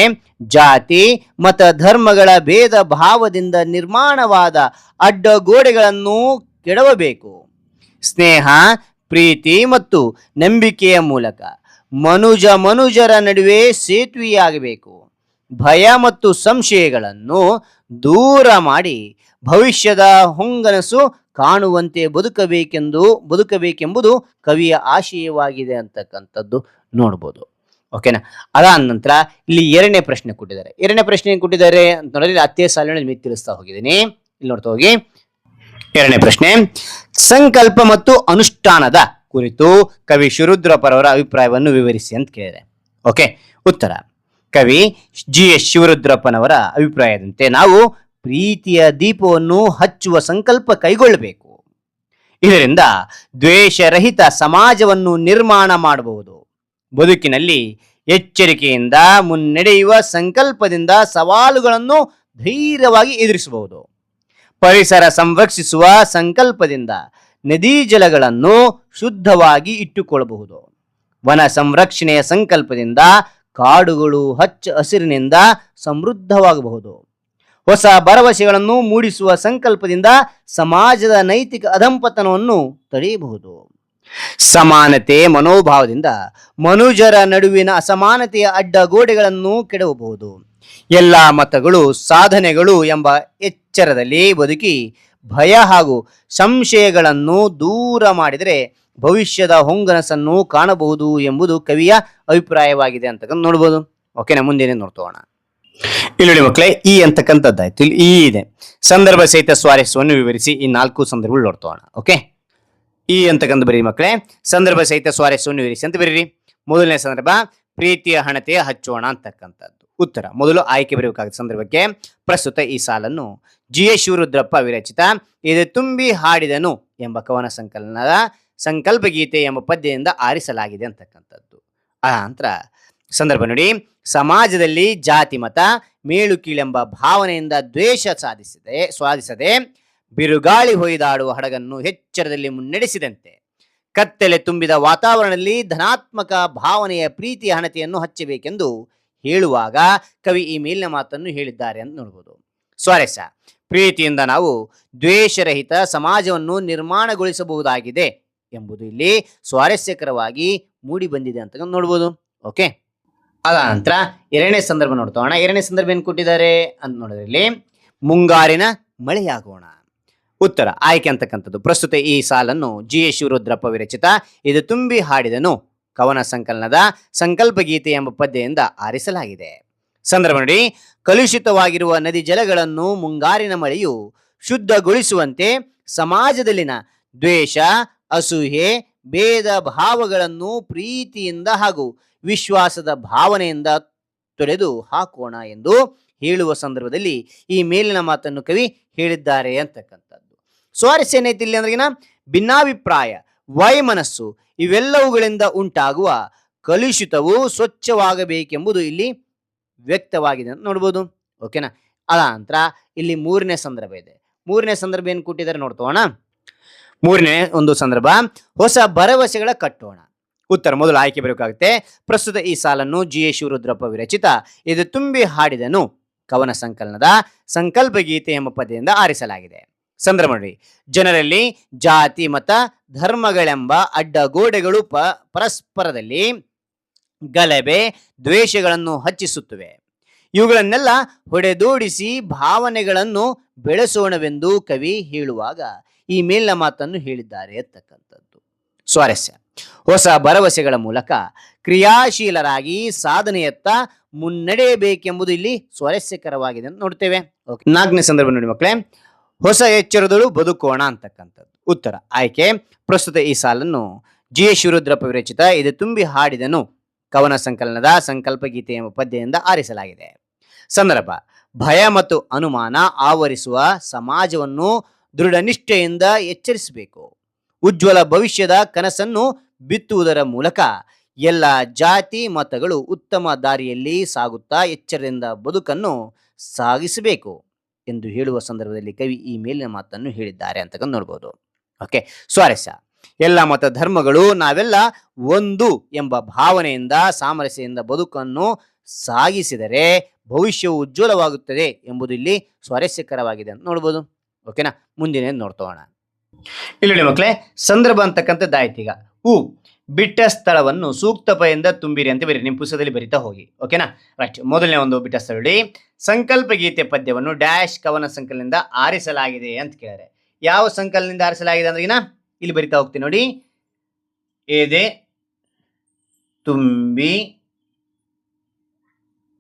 ಜಾತಿ, ಮತ ಧರ್ಮಗಳ ಭೇದ ಭಾವದಿಂದ ನಿರ್ಮಾಣವಾದ ಅಡ್ಡಗೋಡೆಗಳನ್ನು ಕೆಡವಬೇಕು. ಸ್ನೇಹ, ಪ್ರೀತಿ ಮತ್ತು ನಂಬಿಕೆಯ ಮೂಲಕ ಮನುಜರ ನಡುವೆ ಸೇತುವೆಯಾಗಬೇಕು. ಭಯ ಮತ್ತು ಸಂಶಯಗಳನ್ನು ದೂರ ಮಾಡಿ ಭವಿಷ್ಯದ ಹೊಂಗನಸು ಕಾಣುವಂತೆ ಬದುಕಬೇಕೆಂಬುದು ಕವಿಯ ಆಶಯವಾಗಿದೆ ಅಂತಕ್ಕಂಥದ್ದು ನೋಡ್ಬೋದು. ಓಕೆನಾ, ಅದಾದ ನಂತರ ಇಲ್ಲಿ 2ನೇ ಪ್ರಶ್ನೆ ಕೊಟ್ಟಿದ್ದಾರೆ. 2ನೇ ಪ್ರಶ್ನೆ ಏನ್ ಕೊಟ್ಟಿದ್ದಾರೆ ಅಂತ ನೋಡಿದ್ರೆ ಅತ್ತೆ ಸಾಲಿನಲ್ಲಿ ನಿಮಗೆ ತಿಳಿಸ್ತಾ ಹೋಗಿದ್ದೀನಿ. ಇಲ್ಲಿ ನೋಡ್ತಾ ಹೋಗಿ. 2ನೇ ಪ್ರಶ್ನೆ, ಸಂಕಲ್ಪ ಮತ್ತು ಅನುಷ್ಠಾನದ ಕುರಿತು ಕವಿ ಶಿವರುದ್ರಪ್ಪರವರ ಅಭಿಪ್ರಾಯವನ್ನು ವಿವರಿಸಿ ಅಂತ ಕೇಳಿದೆ. ಓಕೆ, ಉತ್ತರ, ಕವಿ G.S. ಶಿವರುದ್ರಪ್ಪನವರ ಅಭಿಪ್ರಾಯದಂತೆ ನಾವು ಪ್ರೀತಿಯ ದೀಪವನ್ನು ಹಚ್ಚುವ ಸಂಕಲ್ಪ ಕೈಗೊಳ್ಳಬೇಕು. ಇದರಿಂದ ದ್ವೇಷರಹಿತ ಸಮಾಜವನ್ನು ನಿರ್ಮಾಣ ಮಾಡಬಹುದು. ಬದುಕಿನಲ್ಲಿ ಎಚ್ಚರಿಕೆಯಿಂದ ಮುನ್ನಡೆಯುವ ಸಂಕಲ್ಪದಿಂದ ಸವಾಲುಗಳನ್ನು ಧೈರ್ಯವಾಗಿ ಎದುರಿಸಬಹುದು. ಪರಿಸರ ಸಂರಕ್ಷಿಸುವ ಸಂಕಲ್ಪದಿಂದ ನದಿ ಜಲಗಳನ್ನು ಶುದ್ಧವಾಗಿ ಇಟ್ಟುಕೊಳ್ಳಬಹುದು. ವನ ಸಂರಕ್ಷಣೆಯ ಸಂಕಲ್ಪದಿಂದ ಕಾಡುಗಳು ಹಚ್ಚ ಹಸಿರಿನಿಂದ ಸಮೃದ್ಧವಾಗಬಹುದು. ಹೊಸ ಭರವಸೆಗಳನ್ನು ಮೂಡಿಸುವ ಸಂಕಲ್ಪದಿಂದ ಸಮಾಜದ ನೈತಿಕ ಅಧಂಪತನವನ್ನು ತಡೆಯಬಹುದು. ಸಮಾನತೆ ಮನೋಭಾವದಿಂದ ಮನುಜರ ನಡುವಿನ ಅಸಮಾನತೆಯ ಅಡ್ಡಗೋಡೆಗಳನ್ನು ಕೆಡವಬಹುದು. ಎಲ್ಲ ಮತಗಳು ಸಾಧನೆಗಳು ಎಂಬ ಎಚ್ಚರದಲ್ಲಿ ಬದುಕಿ ಭಯ ಹಾಗೂ ಸಂಶಯಗಳನ್ನು ದೂರ ಮಾಡಿದರೆ ಭವಿಷ್ಯದ ಹೊಂಗನಸನ್ನು ಕಾಣಬಹುದು ಎಂಬುದು ಕವಿಯ ಅಭಿಪ್ರಾಯವಾಗಿದೆ ಅಂತ ನೋಡ್ಬೋದು. ಓಕೆನಾ, ಮುಂದೇನೆ ನೋಡ್ತೋಣ. ಇಲ್ಲಿ ನೋಡಿ ಮಕ್ಕಳೇ, ಈ ಅಂತಕ್ಕಂಥದ್ದಾಯ್ತು. ಇಲ್ಲಿ ಈ ಇದೆ, ಸಂದರ್ಭ ಸಹಿತ ಸ್ವಾರಸ್ಯವನ್ನು ವಿವರಿಸಿ. ಈ 4 ಸಂದರ್ಭಗಳು ನೋಡ್ತೋಣ. ಓಕೆ, ಈ ಅಂತಕ್ಕಂಥ ಬರೀ ಮಕ್ಕಳೇ, ಸಂದರ್ಭ ಸಹಿತ ಸ್ವಾರಸ್ಯವನ್ನು ವಿವರಿಸಿ ಅಂತ ಬರೀರಿ. ಮೊದಲನೇ ಸಂದರ್ಭ ಪ್ರೀತಿಯ ಹಣತೆಯ ಹಚ್ಚೋಣ ಅಂತಕ್ಕಂಥದ್ದು. ಉತ್ತರ ಮೊದಲು ಆಯ್ಕೆ ಬರೆಯಬೇಕಾದ ಸಂದರ್ಭಕ್ಕೆ ಪ್ರಸ್ತುತ ಈ ಸಾಲನ್ನು ಜಿ ಎಸ್ ಶಿವರುದ್ರಪ್ಪ ವಿರಚಿತ ಇದು ತುಂಬಿ ಹಾಡಿದನು ಎಂಬ ಕವನ ಸಂಕಲನದ ಸಂಕಲ್ಪ ಗೀತೆ ಎಂಬ ಪದ್ಯದಿಂದ ಆರಿಸಲಾಗಿದೆ ಅಂತಕ್ಕಂಥದ್ದು. ಆ ನಂತರ ಸಂದರ್ಭ ನೋಡಿ, ಸಮಾಜದಲ್ಲಿ ಜಾತಿ ಮತ ಮೇಲು ಕೀಳೆಂಬ ಭಾವನೆಯಿಂದ ದ್ವೇಷ ಸ್ವಾದಿಸದೆ ಬಿರುಗಾಳಿ ಹೊಯ್ದಾಡುವ ಹಡಗನ್ನು ಎಚ್ಚರದಲ್ಲಿ ಮುನ್ನಡೆಸಿದಂತೆ ಕತ್ತಲೆ ತುಂಬಿದ ವಾತಾವರಣದಲ್ಲಿ ಧನಾತ್ಮಕ ಭಾವನೆಯ ಪ್ರೀತಿಯ ಹಣತೆಯನ್ನು ಹಚ್ಚಬೇಕೆಂದು ಹೇಳುವಾಗ ಕವಿ ಈ ಮೇಲಿನ ಮಾತನ್ನು ಹೇಳಿದ್ದಾರೆ ಅಂತ ನೋಡ್ಬೋದು. ಸ್ವಾರಸ್ಯ, ಪ್ರೀತಿಯಿಂದ ನಾವು ದ್ವೇಷರಹಿತ ಸಮಾಜವನ್ನು ನಿರ್ಮಾಣಗೊಳಿಸಬಹುದಾಗಿದೆ ಎಂಬುದು ಇಲ್ಲಿ ಸ್ವಾರಸ್ಯಕರವಾಗಿ ಮೂಡಿ ಬಂದಿದೆ ಅಂತ ನೋಡ್ಬೋದು. ಓಕೆ, ಅದ ನಂತರ ಎರಡನೇ ಸಂದರ್ಭ ನೋಡ್ತೋಣ. ಎರಡನೇ ಸಂದರ್ಭ ಏನು ಕೊಟ್ಟಿದ್ದಾರೆ ಅಂತ ನೋಡಿದ್ರಲ್ಲಿ ಮುಂಗಾರಿನ ಮಳೆಯಾಗೋಣ. ಉತ್ತರ ಆಯ್ಕೆ ಅಂತಕ್ಕಂಥದ್ದು ಪ್ರಸ್ತುತ ಈ ಸಾಲನ್ನು ಜಿ ಎಸ್ ಶಿವರುದ್ರಪ್ಪ ವಿರಚಿತ ಇದು ತುಂಬಿ ಹಾಡಿದನು ಕವನ ಸಂಕಲನದ ಸಂಕಲ್ಪ ಗೀತೆ ಎಂಬ ಪದ್ಯದಿಂದ ಆರಿಸಲಾಗಿದೆ. ಸಂದರ್ಭ ನೋಡಿ, ಕಲುಷಿತವಾಗಿರುವ ನದಿ ಜಲಗಳನ್ನು ಮುಂಗಾರಿನ ಮಳೆಯು ಶುದ್ಧಗೊಳಿಸುವಂತೆ ಸಮಾಜದಲ್ಲಿನ ದ್ವೇಷ, ಅಸೂಯೆ, ಭೇದ ಭಾವಗಳನ್ನು ಪ್ರೀತಿಯಿಂದ ಹಾಗೂ ವಿಶ್ವಾಸದ ಭಾವನೆಯಿಂದ ತೊಳೆದು ಹಾಕೋಣ ಎಂದು ಹೇಳುವ ಸಂದರ್ಭದಲ್ಲಿ ಈ ಮೇಲಿನ ಮಾತನ್ನು ಕವಿ ಹೇಳಿದ್ದಾರೆ ಅಂತಕ್ಕಂಥದ್ದು. ಸ್ವಾರಸ್ಯ ಏನೈತಿ ಇಲ್ಲಿ ಅಂದ್ರಿಗಿನ ಭಿನ್ನಾಭಿಪ್ರಾಯ, ವೈಮನಸ್ಸು ಇವೆಲ್ಲವುಗಳಿಂದ ಉಂಟಾಗುವ ಕಲುಷಿತವು ಸ್ವಚ್ಛವಾಗಬೇಕೆಂಬುದು ಇಲ್ಲಿ ವ್ಯಕ್ತವಾಗಿದೆ ಅಂತ ನೋಡ್ಬೋದು. ಓಕೆನಾ. ಅದ ನಂತರ ಇಲ್ಲಿ ಮೂರನೇ ಸಂದರ್ಭ ಇದೆ. ಮೂರನೇ ಸಂದರ್ಭ ಏನು ಕೊಟ್ಟಿದ್ದಾರೆ ನೋಡ್ತೋಣ. ಮೂರನೇ ಒಂದು ಸಂದರ್ಭ ಹೊಸ ಭರವಸೆಗಳ ಕಟ್ಟೋಣ. ಉತ್ತರ ಮೊದಲು ಆಯ್ಕೆ ಬರಬೇಕಾಗುತ್ತೆ. ಪ್ರಸ್ತುತ ಈ ಸಾಲನ್ನು ಜಿ ಎಸ್ ಶಿವರುದ್ರಪ್ಪ ವಿರಚಿತ ಇದು ತುಂಬಿ ಹಾಡಿದನು ಕವನ ಸಂಕಲನದ ಸಂಕಲ್ಪ ಗೀತೆ ಎಂಬ ಪದ್ಯದಿಂದ ಆರಿಸಲಾಗಿದೆ. ಸಂದರ್ಭ ನೋಡಿ, ಜನರಲ್ಲಿ ಜಾತಿ ಮತ ಧರ್ಮಗಳೆಂಬ ಅಡ್ಡಗೋಡೆಗಳು ಪರಸ್ಪರದಲ್ಲಿ ಗಲಭೆ ದ್ವೇಷಗಳನ್ನು ಹಚ್ಚಿಸುತ್ತವೆ. ಇವುಗಳನ್ನೆಲ್ಲ ಹೊಡೆದೋಡಿಸಿ ಭಾವನೆಗಳನ್ನು ಬೆಳೆಸೋಣವೆಂದು ಕವಿ ಹೇಳುವಾಗ ಈ ಮೇಲಿನ ಮಾತನ್ನು ಹೇಳಿದ್ದಾರೆ ಅಂತಕ್ಕಂಥದ್ದು. ಸ್ವಾರಸ್ಯ, ಹೊಸ ಭರವಸೆಗಳ ಮೂಲಕ ಕ್ರಿಯಾಶೀಲರಾಗಿ ಸಾಧನೆಯತ್ತ ಮುನ್ನಡೆಯಬೇಕೆಂಬುದು ಇಲ್ಲಿ ಸ್ವಾರಸ್ಯಕರವಾಗಿದೆ ಅಂತ ನೋಡ್ತೇವೆ. ನಾಲ್ಕನೇ ಸಂದರ್ಭ ನೋಡಿ ಮಕ್ಕಳೇ, ಹೊಸ ಎಚ್ಚರದಳು ಬದುಕೋಣ ಅಂತಕ್ಕಂಥದ್ದು. ಉತ್ತರ ಆಯ್ಕೆ ಪ್ರಸ್ತುತ ಈ ಸಾಲನ್ನು ಜಿ ಎಸ್ ಶಿವರುದ್ರಪ್ಪ ವಿರಚಿತ ಇದು ತುಂಬಿ ಹಾಡಿದನು ಕವನ ಸಂಕಲನದ ಸಂಕಲ್ಪ ಗೀತೆ ಎಂಬ ಪದ್ಯದಿಂದ ಆರಿಸಲಾಗಿದೆ. ಸಂದರ್ಭ, ಭಯ ಮತ್ತು ಅನುಮಾನ ಆವರಿಸುವ ಸಮಾಜವನ್ನು ದೃಢ ನಿಷ್ಠೆಯಿಂದ ಎಚ್ಚರಿಸಬೇಕು. ಉಜ್ವಲ ಭವಿಷ್ಯದ ಕನಸನ್ನು ಬಿತ್ತುವುದರ ಮೂಲಕ ಎಲ್ಲ ಜಾತಿ ಮತಗಳು ಉತ್ತಮ ದಾರಿಯಲ್ಲಿ ಸಾಗುತ್ತಾ ಎಚ್ಚರದಿಂದ ಬದುಕನ್ನು ಸಾಗಿಸಬೇಕು ಎಂದು ಹೇಳುವ ಸಂದರ್ಭದಲ್ಲಿ ಕವಿ ಈ ಮೇಲಿನ ಮಾತನ್ನು ಹೇಳಿದ್ದಾರೆ ಅಂತಕ್ಕಂಥ ನೋಡ್ಬೋದು. ಓಕೆ, ಸ್ವಾರಸ್ಯ, ಎಲ್ಲ ಮತ ಧರ್ಮಗಳು ನಾವೆಲ್ಲ ಒಂದು ಎಂಬ ಭಾವನೆಯಿಂದ ಸಾಮರಸ್ಯದಿಂದ ಬದುಕನ್ನು ಸಾಗಿಸಿದರೆ ಭವಿಷ್ಯವು ಉಜ್ವಲವಾಗುತ್ತದೆ ಎಂಬುದು ಇಲ್ಲಿ ಸ್ವಾರಸ್ಯಕರವಾಗಿದೆ ಅಂತ ನೋಡ್ಬೋದು. ಓಕೆನಾ. ಮುಂದಿನ ನೋಡ್ತೋಣ. ಇಲ್ಲಿ ಮಕ್ಕಳೇ, ಸಂದರ್ಭ ಅಂತಕ್ಕಂಥದ್ದಾಯ್ತು. ಈಗ ಬಿಟ್ಟ ಸ್ಥಳವನ್ನು ಸೂಕ್ತ ಪದದಿಂದ ತುಂಬಿರಿ ಅಂತ ಬರೀ ನಿಮ್ಮ ಪುಸ್ತಕದಲ್ಲಿ ಬರಿತಾ ಹೋಗಿ. ಓಕೆನಾ. ರೈಟ್. ಮೊದಲನೇ ಒಂದು ಬಿಟ್ಟ ಸ್ಥಳ ಸಂಕಲ್ಪ ಗೀತೆ ಪದ್ಯವನ್ನು ಡ್ಯಾಶ್ ಕವನ ಸಂಕಲನದಿಂದ ಆರಿಸಲಾಗಿದೆ ಅಂತ ಕೇಳಿದ್ರೆ ಯಾವ ಸಂಕಲನದಿಂದ ಆರಿಸಲಾಗಿದೆ ಅಂದ್ರೆ ಇಲ್ಲಿ ಬರಿತಾ ಹೋಗ್ತೀನಿ ನೋಡಿ. ಎದೆ ತುಂಬಿ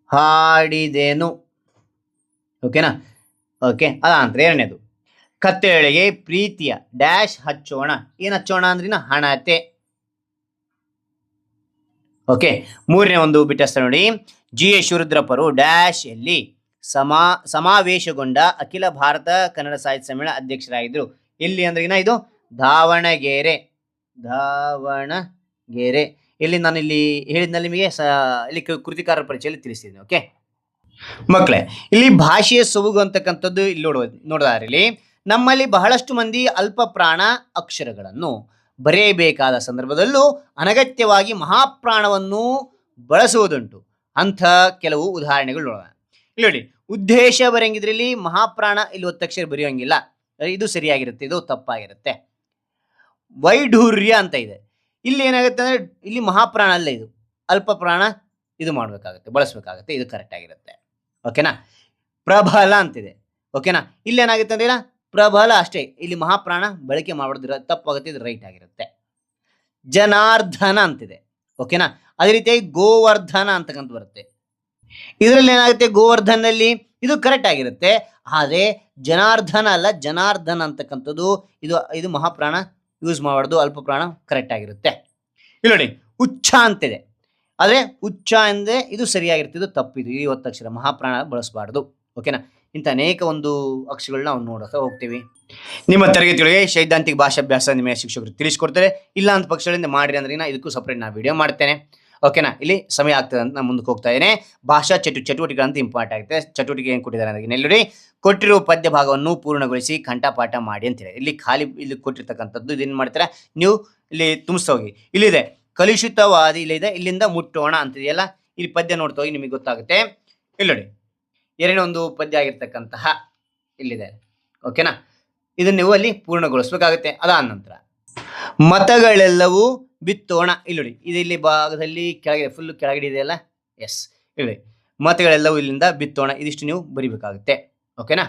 ಹಾಡಿದೆನು. ಓಕೆನಾ. ಓಕೆ, ಅದಂದ್ರೆ ಎರಡನೇದು ಕತ್ತಳೆಗೆ ಪ್ರೀತಿಯ ಡ್ಯಾಶ್ ಹಚ್ಚೋಣ. ಏನ್ ಹಚ್ಚೋಣ ಅಂದ್ರಿನ ಹಣತೆ. ಓಕೆ, ಮೂರನೇ ಒಂದು ಬಿಟ್ಟ ಸ್ಥಳ ನೋಡಿ, ಜಿ ಎಸ್ ಶಿವರುದ್ರಪ್ಪರು ಡ್ಯಾಶ್ ಎಲ್ಲಿ ಸಮಾವೇಶಗೊಂಡ ಅಖಿಲ ಭಾರತ ಕನ್ನಡ ಸಾಹಿತ್ಯ ಸಮ್ಮೇಳನ ಅಧ್ಯಕ್ಷರಾಗಿದ್ರು. ಎಲ್ಲಿ ಅಂದ್ರಿನ ಇದು ದಾವಣಗೆರೆ. ಇಲ್ಲಿ ನಾನು ಇಲ್ಲಿ ಹೇಳಿದ್ನಲ್ಲಿ ನಿಮಗೆ ಇಲ್ಲಿ ಕೃತಿಕಾರರ ಪರಿಚಯದಲ್ಲಿ ತಿಳಿಸಿದ್ದೀನಿ. ಓಕೆ ಮಕ್ಕಳೇ, ಇಲ್ಲಿ ಭಾಷೆಯ ಸೊಬಗು ಅಂತಕ್ಕಂಥದ್ದು ಇಲ್ಲಿ ನೋಡೋದಾದ್ರೆ ಇಲ್ಲಿ ನಮ್ಮಲ್ಲಿ ಬಹಳಷ್ಟು ಮಂದಿ ಅಲ್ಪ ಪ್ರಾಣ ಅಕ್ಷರಗಳನ್ನು ಬರೆಯಬೇಕಾದ ಸಂದರ್ಭದಲ್ಲೂ ಅನಗತ್ಯವಾಗಿ ಮಹಾಪ್ರಾಣವನ್ನು ಬಳಸುವುದುಂಟು. ಅಂಥ ಕೆಲವು ಉದಾಹರಣೆಗಳು ನೋಡೋಣ. ಇಲ್ಲಿ ನೋಡಿ, ಉದ್ದೇಶ ಬರೆಯಂಗಿದ್ರಲ್ಲಿ ಮಹಾಪ್ರಾಣ ಇಲ್ಲಿ ಒತ್ತಕ್ಷರ ಬರೆಯೋಂಗಿಲ್ಲ, ಇದು ಸರಿಯಾಗಿರುತ್ತೆ, ಇದು ತಪ್ಪಾಗಿರುತ್ತೆ. ವೈಢೂರ್ಯ ಅಂತ ಇದೆ, ಇಲ್ಲಿ ಏನಾಗುತ್ತೆ ಅಂದ್ರೆ ಇಲ್ಲಿ ಮಹಾಪ್ರಾಣ ಅಲ್ಲ, ಇದು ಅಲ್ಪ ಪ್ರಾಣ, ಇದು ಮಾಡಬೇಕಾಗುತ್ತೆ, ಬಳಸಬೇಕಾಗುತ್ತೆ, ಇದು ಕರೆಕ್ಟ್ ಆಗಿರುತ್ತೆ. ಓಕೆನಾ. ಪ್ರಬಲ ಅಂತಿದೆ. ಓಕೆನಾ. ಇಲ್ಲಿ ಏನಾಗುತ್ತೆ ಅಂದ್ರೆ ಪ್ರಬಲ ಅಷ್ಟೇ, ಇಲ್ಲಿ ಮಹಾಪ್ರಾಣ ಬಳಕೆ ಮಾಡೋದ್ರ ತಪ್ಪಾಗುತ್ತೆ, ಇದು ರೈಟ್ ಆಗಿರುತ್ತೆ. ಜನಾರ್ದನ ಅಂತಿದೆ. ಓಕೆನಾ. ಅದೇ ರೀತಿಯಾಗಿ ಗೋವರ್ಧನ ಅಂತಕ್ಕಂಥ ಬರುತ್ತೆ. ಇದರಲ್ಲಿ ಏನಾಗುತ್ತೆ, ಗೋವರ್ಧನಲ್ಲಿ ಇದು ಕರೆಕ್ಟ್ ಆಗಿರುತ್ತೆ. ಆದರೆ ಜನಾರ್ದನ ಅಲ್ಲ, ಜನಾರ್ದನ ಅಂತಕ್ಕಂಥದ್ದು ಇದು ಮಹಾಪ್ರಾಣ ಯೂಸ್ ಮಾಡಬಾರ್ದು, ಅಲ್ಪ ಪ್ರಾಣ ಕರೆಕ್ಟ್ ಆಗಿರುತ್ತೆ. ಇಲ್ಲಿ ನೋಡಿ ಉಚ್ಚ ಅಂತಿದೆ, ಆದರೆ ಉಚ್ಚ ಅಂದರೆ ಇದು ಸರಿಯಾಗಿರುತ್ತೆ, ಇದು ತಪ್ಪಿದು. ಈ ಒತ್ತಕ್ಷರ ಮಹಾಪ್ರಾಣ ಬಳಸಬಾರ್ದು. ಓಕೆನಾ? ಇಂಥ ಅನೇಕ ಒಂದು ಅಕ್ಷರಗಳನ್ನ ನಾವು ನೋಡ್ತಾ ಹೋಗ್ತೀವಿ. ನಿಮ್ಮ ತರಗತಿಗಳಿಗೆ ಸೈದ್ಧಾಂತಿಕ ಭಾಷಾಭ್ಯಾಸ ನಿಮ್ಮ ಶಿಕ್ಷಕರು ತಿಳಿಸ್ಕೊಡ್ತಾರೆ. ಇಲ್ಲ ಅಂತ ಪಕ್ಷಗಳಿಂದ ಮಾಡಿರಿ ಅಂದ್ರೆ ಇದಕ್ಕೂ ಸಪ್ರೇಟ್ ನಾನು ವಿಡಿಯೋ ಮಾಡ್ತೇನೆ. ಓಕೆನಾ? ಇಲ್ಲಿ ಸಮಯ ಆಗ್ತದೆ ಅಂತ ನಾನು ಮುಂದಕ್ಕೆ ಹೋಗ್ತಾ ಇದ್ದೇನೆ. ಭಾಷಾ ಚಟುವಟಿಕೆ ಅಂತ ಇಂಪಾರ್ಟೆಂಟ್ ಆಗುತ್ತೆ. ಚಟುವಟಿಕೆ ಏನು ಕೊಟ್ಟಿದ್ದಾರೆ ಅಂದರೆ ಇಲ್ಲಿ ಕೊಟ್ಟಿರುವ ಪದ್ಯ ಭಾಗವನ್ನು ಪೂರ್ಣಗೊಳಿಸಿ ಕಂಠಪಾಠ ಮಾಡಿ ಅಂತಿದೆ. ಇಲ್ಲಿ ಖಾಲಿ ಇಲ್ಲಿ ಕೊಟ್ಟಿರ್ತಕ್ಕಂಥದ್ದು ಇದೇನು ಮಾಡ್ತಾರೆ ನೀವು ಇಲ್ಲಿ ತುಂಬಿಸ್ತಾ ಹೋಗಿ. ಇಲ್ಲಿದೆ ಕಲುಷಿತವಾದಿ, ಇಲ್ಲಿದೆ ಇಲ್ಲಿಂದ ಮುಟ್ಟೋಣ ಅಂತಿದೆಯಲ್ಲ, ಇಲ್ಲಿ ಪದ್ಯ ನೋಡ್ತಾ ಹೋಗಿ ನಿಮಗೆ ಗೊತ್ತಾಗುತ್ತೆ. ಇಲ್ಲಿ ನೋಡಿ ಎರಡನೇ ಒಂದು ಪದ್ಯ ಆಗಿರ್ತಕ್ಕಂತಹ ಇಲ್ಲಿದೆ. ಓಕೆನಾ? ಇದನ್ನ ನೀವು ಅಲ್ಲಿ ಪೂರ್ಣಗೊಳಿಸ್ಬೇಕಾಗುತ್ತೆ. ಅದಾದ ನಂತರ ಮತಗಳೆಲ್ಲವೂ ಬಿತ್ತೋಣ. ಇಲ್ಲಿ ನೋಡಿ ಇದು ಇಲ್ಲಿ ಭಾಗದಲ್ಲಿ ಕೆಳಗೆ ಫುಲ್ ಕೆಳಗಡೆ ಇದೆಯಲ್ಲ, ಎಸ್ ಇಲ್ಲಿ ಮತಗಳೆಲ್ಲವೂ ಇಲ್ಲಿಂದ ಬಿತ್ತೋಣ, ಇದಿಷ್ಟು ನೀವು ಬರಿಬೇಕಾಗುತ್ತೆ. ಓಕೆನಾ?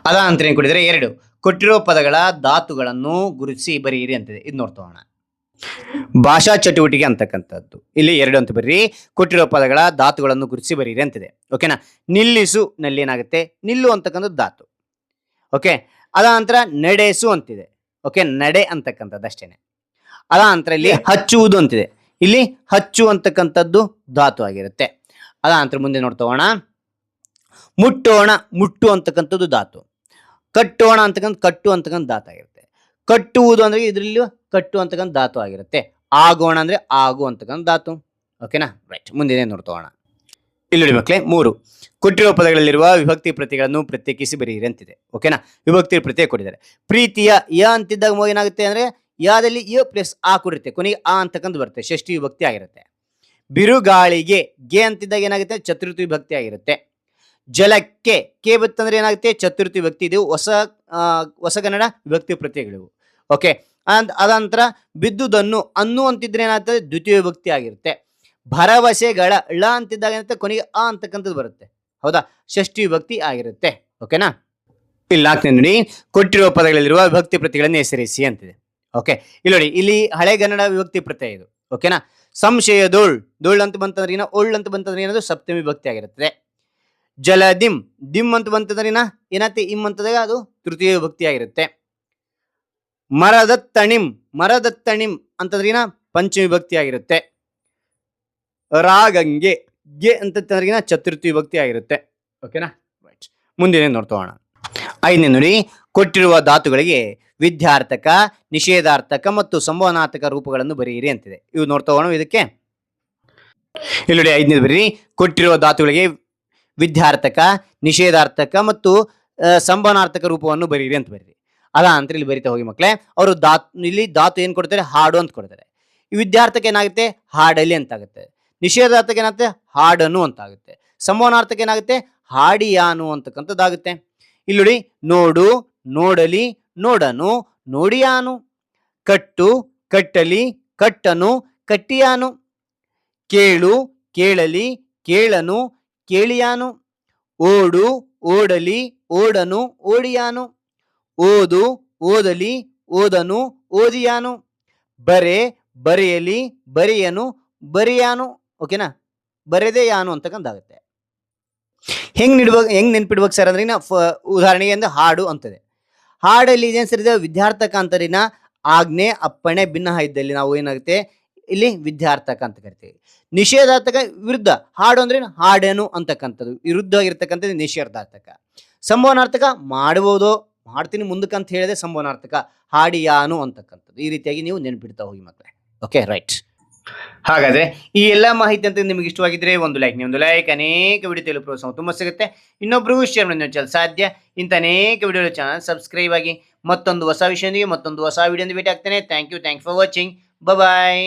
ಅದಾದ ನಂತರ ಏನು ಕೊಟ್ಟಿದ್ದಾರೆ, 2 ಕೊಟ್ಟಿರೋ ಪದಗಳ ಧಾತುಗಳನ್ನು ಗುರುತಿಸಿ ಬರೆಯಿರಿ ಅಂತಿದೆ. ಇದು ನೋಡ್ತೋಣ. ಭಾಷಾ ಚಟುವಟಿಕೆ ಅಂತಕ್ಕಂಥದ್ದು ಇಲ್ಲಿ 2 ಅಂತ ಬರ್ರಿ. ಕೊಟ್ಟಿರೋ ಪದಗಳ ಧಾತುಗಳನ್ನು ಗುರುತಿಸಿ ಬರೀರಿ ಅಂತಿದೆ. ಓಕೆನಾ? ನಿಲ್ಲಿಸು ನಲ್ಲಿ ಏನಾಗುತ್ತೆ, ನಿಲ್ಲು ಅಂತಕ್ಕಂಥದ್ದು ಧಾತು. ಓಕೆ, ಅದ ನಂತರ ನಡೆಸು ಅಂತಿದೆ. ಓಕೆ, ನಡೆ ಅಂತಕ್ಕಂಥದ್ದು ಅಷ್ಟೇನೆ. ಅದ ನಂತರ ಇಲ್ಲಿ ಹಚ್ಚುವುದು ಅಂತಿದೆ. ಇಲ್ಲಿ ಹಚ್ಚು ಅಂತಕ್ಕಂಥದ್ದು ಧಾತು ಆಗಿರುತ್ತೆ. ಅದ ನಂತರ ಮುಂದೆ ನೋಡ್ತೋಣ. ಮುಟ್ಟೋಣ, ಮುಟ್ಟು ಅಂತಕ್ಕಂಥದ್ದು ಧಾತು. ಕಟ್ಟೋಣ ಅಂತಕ್ಕಂಥ ಕಟ್ಟು ಅಂತಕ್ಕಂಥ ಧಾತು ಆಗಿರುತ್ತೆ. ಕಟ್ಟುವುದು ಅಂದ್ರೆ ಇದರಲ್ಲಿ ಕಟ್ಟು ಅಂತಕ್ಕಂಥ ಧಾತು ಆಗಿರುತ್ತೆ. ಆಗೋಣ ಅಂದ್ರೆ ಆಗು ಅಂತಕ್ಕಂಥ ಧಾತು. ಓಕೆನಾ? ರೈಟ್, ಮುಂದೆ ನೋಡ್ತೋಣ. ಇಲ್ಲಿ ನೋಡಿ ಮಕ್ಕಳೇ, 3 ಕೊಟ್ಟಿರುವ ಪದಗಳಲ್ಲಿರುವ ವಿಭಕ್ತಿ ಪ್ರತ್ಯಯಗಳನ್ನು ಪ್ರತ್ಯೇಕಿಸಿ ಬರೆಯಿರಿ ಅಂತಿದೆ. ಓಕೆನಾ? ವಿಭಕ್ತಿ ಪ್ರತ್ಯಯ ಕೊಟ್ಟಿದ್ದಾರೆ. ಪ್ರೀತಿಯ ಯ ಅಂತಿದ್ದಾಗ ಏನಾಗುತ್ತೆ ಅಂದ್ರೆ ಯಾದಲ್ಲಿ ಯ ಪ್ಲಸ್ ಆ ಕೊಡಿರುತ್ತೆ, ಕೊನೆಗೆ ಆ ಅಂತಕ್ಕಂಥ ಬರುತ್ತೆ, ಷಷ್ಠಿ ವಿಭಕ್ತಿ ಆಗಿರುತ್ತೆ. ಬಿರುಗಾಳಿಗೆ ಗೆ ಅಂತಿದ್ದಾಗ ಏನಾಗುತ್ತೆ, ಚತುರ್ಥಿ ವಿಭಕ್ತಿ ಆಗಿರುತ್ತೆ. ಜಲಕ್ಕೆ ಕೆ ಬತ್ತಂದ್ರೆ ಏನಾಗುತ್ತೆ, ಚತುರ್ಥಿ ವಿಭಕ್ತಿ. ಇದು ಹೊಸಗನ್ನಡ ವಿಭಕ್ತಿ ಪ್ರತ್ಯಯಗಳು. ಓಕೆ, ಅದಂತರ ಬಿದ್ದುದನ್ನು ಅನ್ನು ಅಂತಿದ್ರೆ ಏನಾಗ್ತದೆ, ದ್ವಿತೀಯ ವಿಭಕ್ತಿ ಆಗಿರುತ್ತೆ. ಭರವಸೆಗಳ ಳ ಅಂತಿದ್ದಾಗ ಏನಾಗುತ್ತೆ, ಕೊನೆಗೆ ಆ ಅಂತಕ್ಕಂಥದ್ದು ಬರುತ್ತೆ. ಹೌದಾ? ಷಷ್ಠಿ ವಿಭಕ್ತಿ ಆಗಿರುತ್ತೆ. ಓಕೆನಾ? ಇಲ್ಲಿ 4ನೇ ನೋಡಿ, ಕೊಟ್ಟಿರುವ ಪದಗಳಲ್ಲಿರುವ ವಿಭಕ್ತಿ ಪ್ರತ್ಯಯಗಳನ್ನು ಹೆಸರಿಸಿ ಅಂತಿದೆ. ಓಕೆ, ಇಲ್ಲಿ ನೋಡಿ ಇಲ್ಲಿ ಹಳೆಗನ್ನಡ ವಿಭಕ್ತಿ ಪ್ರತ್ಯಯ ಇದು. ಓಕೆನಾ? ಸಂಶಯದೋಳ್, ದೋಳ್ ಅಂತ ಬಂತಂದ್ರೆ ಒಳ್ ಅಂತ ಬಂತಂದ್ರೆ ಏನದು ಸಪ್ತಮಿ ವಿಭಕ್ತಿ ಆಗಿರುತ್ತದೆ. ಜಲದಿಂ, ದಿಮ್ ಅಂತ ಬಂತಂದ್ರೆ ಏನಾಗುತ್ತೆ, ಇಮ್ ಅಂತದಾಗ ಅದು ತೃತೀಯ ವಿಭಕ್ತಿ ಆಗಿರುತ್ತೆ. ಮರದತ್ತಣಿಂ, ಮರದತ್ತಣಿಂ ಅಂತಂದ್ರೆ ಪಂಚಮಿ ವಿಭಕ್ತಿ ಆಗಿರುತ್ತೆ. ರಾಗಂಗೆ ಗೆ ಅಂತಂದ್ರೆ ಚತುರ್ಥಿ ವಿಭಕ್ತಿ ಆಗಿರುತ್ತೆ. ಓಕೆನಾ? ರೈಟ್, ಮುಂದಿನ ನೋಡ್ತೋಣ. 5ನೇ ನೋಡಿ, ಕೊಟ್ಟಿರುವ ಧಾತುಗಳಿಗೆ ವಿದ್ಯಾರ್ಥಕ, ನಿಷೇಧಾರ್ಥಕ ಮತ್ತು ಸಂಭವನಾರ್ಥಕ ರೂಪಗಳನ್ನು ಬರೆಯಿರಿ ಅಂತಿದೆ. ಇವು ನೋಡ್ತೋಣ. ಇದಕ್ಕೆ ಇಲ್ಲಿ ನೋಡಿ 5ನೇ ಬರೀ. ಕೊಟ್ಟಿರುವ ಧಾತುಗಳಿಗೆ ವಿದ್ಯಾರ್ಥಕ, ನಿಷೇಧಾರ್ಥಕ ಮತ್ತು ಸಂಭವನಾರ್ಥಕ ರೂಪವನ್ನು ಬರೀರಿ ಅಂತ ಬರೀರಿ. ಅದ ಅಂತ ಇಲ್ಲಿ ಬರಿತಾ ಹೋಗಿ ಮಕ್ಕಳೇ. ಅವರು ಇಲ್ಲಿ ಧಾತು ಏನ್ ಕೊಡ್ತಾರೆ, ಹಾಡು ಅಂತ ಕೊಡ್ತಾರೆ. ಈ ವಿದ್ಯಾರ್ಥಕ ಏನಾಗುತ್ತೆ, ಹಾಡಲಿ ಅಂತ ಆಗುತ್ತೆ. ನಿಷೇಧಾರ್ಥಕ ಏನಾಗುತ್ತೆ, ಹಾಡನು ಅಂತ ಆಗುತ್ತೆ. ಸಂಭವನಾರ್ಥಕ ಏನಾಗುತ್ತೆ, ಹಾಡಿಯಾನು ಅಂತಕ್ಕಂಥದ್ದಾಗುತ್ತೆ. ಇಲ್ಲಿ ನೋಡಿ, ನೋಡು, ನೋಡಲಿ, ನೋಡನು, ನೋಡಿಯಾನು. ಕಟ್ಟು, ಕಟ್ಟಲಿ, ಕಟ್ಟನು, ಕಟ್ಟಿಯಾನು. ಕೇಳು, ಕೇಳಲಿ, ಕೇಳನು, ಕೇಳಿಯಾನು. ಓಡು, ಓಡಲಿ, ಓಡನು, ಓಡಿಯಾನು. ಓದು, ಓದಲಿ, ಓದನು, ಓದಿಯಾನು. ಬರೆ, ಬರೆಯಲಿ, ಬರೆಯನು, ಬರೆಯಾನು. ಓಕೆನಾ? ಬರೆದೇ ಯಾನು ಅಂತಕ್ಕಂಥಾಗುತ್ತೆ. ಹೆಂಗ್ ನೆನ್ಪಿಡ್ಬೇಕು ಸರ್ ಅಂದ್ರೆ ಉದಾಹರಣೆಗೆ ಅಂದ್ರೆ ಹಾಡು ಅಂತದೆ. ಹಾಡಲ್ಲಿ ಇದೇನು ಸರ್ ಇದೆ, ವಿದ್ಯಾರ್ಥಕ ಅಂತರಿನ ಆಜ್ಞೆ, ಅಪ್ಪಣೆ, ಭಿನ್ನ ಇದ್ದಲ್ಲಿ ನಾವು ಏನಾಗುತ್ತೆ ಇಲ್ಲಿ ವಿದ್ಯಾರ್ಥಕ ಅಂತ ಕರಿತೀವಿ. ನಿಷೇಧಾರ್ಥಕ ವಿರುದ್ಧ, ಹಾಡು ಅಂದ್ರೆ ಹಾಡೇನು ಅಂತಕ್ಕಂಥದ್ದು ವಿರುದ್ಧವಾಗಿರ್ತಕ್ಕಂಥದ್ದು ನಿಷೇಧಾರ್ಥಕ. ಸಂಭವನಾರ್ಥಕ ಮಾಡಬಹುದು, ಮಾಡ್ತೀನಿ ಮುಂದಕ್ಕೆ ಅಂತ ಹೇಳಿದೆ ಸಂಭವನಾರ್ಥಕ, ಹಾಡಿಯಾನು ಅಂತಕ್ಕಂಥದ್ದು. ಈ ರೀತಿಯಾಗಿ ನೀವು ನೆನ್ಪಿಡ್ತಾ ಹೋಗಿ ಮಕ್ಕಳೇ. Okay, right. ಹಾಗಾದ್ರೆ ಈ ಎಲ್ಲ ಮಾಹಿತಿ ಅಂತ ನಿಮಗೆ ಇಷ್ಟವಾಗಿದ್ರೆ ಒಂದು ಲೈಕ್, ಅನೇಕ ವಿಡಿಯೋ ತೆಲುಗು ಪ್ರೋತ್ಸಾಹ ತುಂಬ ಸಿಗುತ್ತೆ. ಇನ್ನೊಬ್ರಿಗೂ ಶೇರ್ ಮಾಡಿ ಸಾಧ್ಯ. ಇಂಥ ಅನೇಕ ವಿಡಿಯೋ ಚಾನಲ್ ಸಬ್ಸ್ಕ್ರೈಬ್ ಆಗಿ. ಮತ್ತೊಂದು ಹೊಸ ವಿಷಯದೊಂದಿಗೆ ಮತ್ತೊಂದು ಹೊಸ ವಿಡಿಯೋ ಭೇಟಿ ಆಗ್ತೇನೆ. Thank you for watching. Bye.